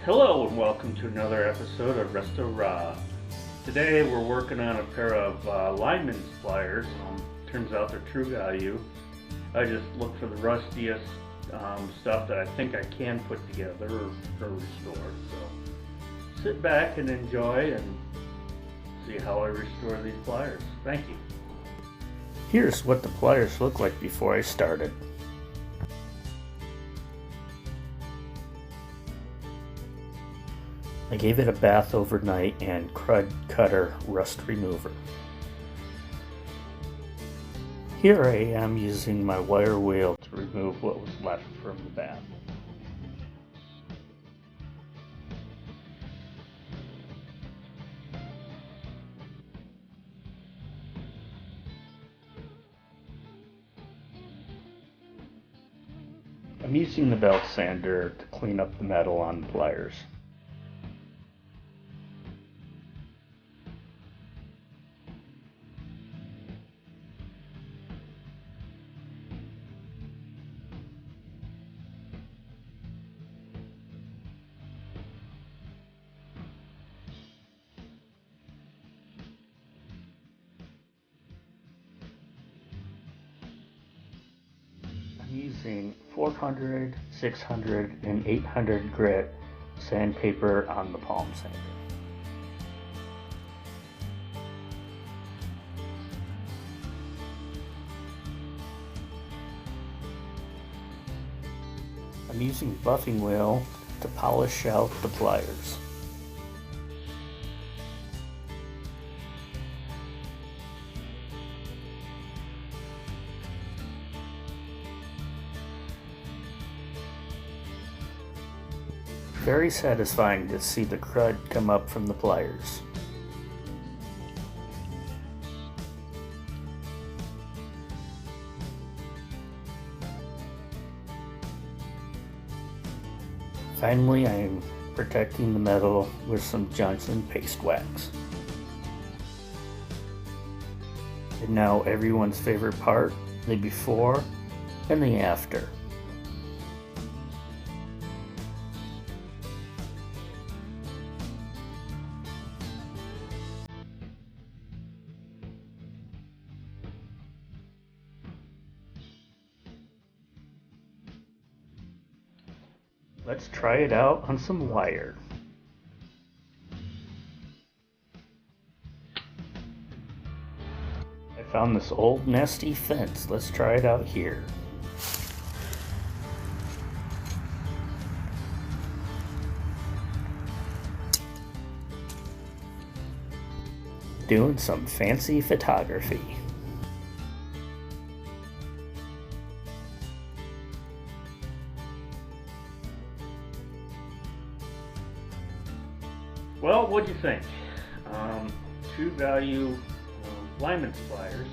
Hello and welcome to another episode of Resto-Rob. Today we're working on a pair of lineman's pliers. Turns out they're true value. I just look for the rustiest stuff that I think I can put together or restore. So sit back and enjoy and see how I restore these pliers. Thank you. Here's what the pliers look like before I started. I gave it a bath overnight and crud cutter rust remover. Here I am using my wire wheel to remove what was left from the bath. I'm using the belt sander to clean up the metal on the pliers. Using 400, 600, and 800 grit sandpaper on the palm sander. I'm using buffing wheel to polish out the pliers. Very satisfying to see the crud come up from the pliers. Finally, I am protecting the metal with some Johnson paste wax. And now everyone's favorite part, the before and the after. Let's try it out on some wire. I found this old nasty fence. Let's try it out here. Doing some fancy photography. Well, what do you think? True value lineman's pliers.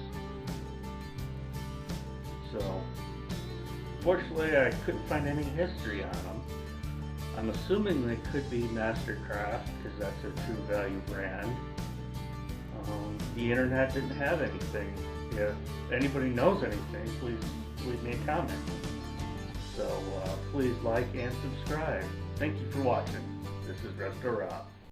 So, fortunately, I couldn't find any history on them. I'm assuming they could be Mastercraft because that's a true value brand. The internet didn't have anything. If anybody knows anything, please leave me a comment. So, please like and subscribe. Thank you for watching. This is Resto-Rob.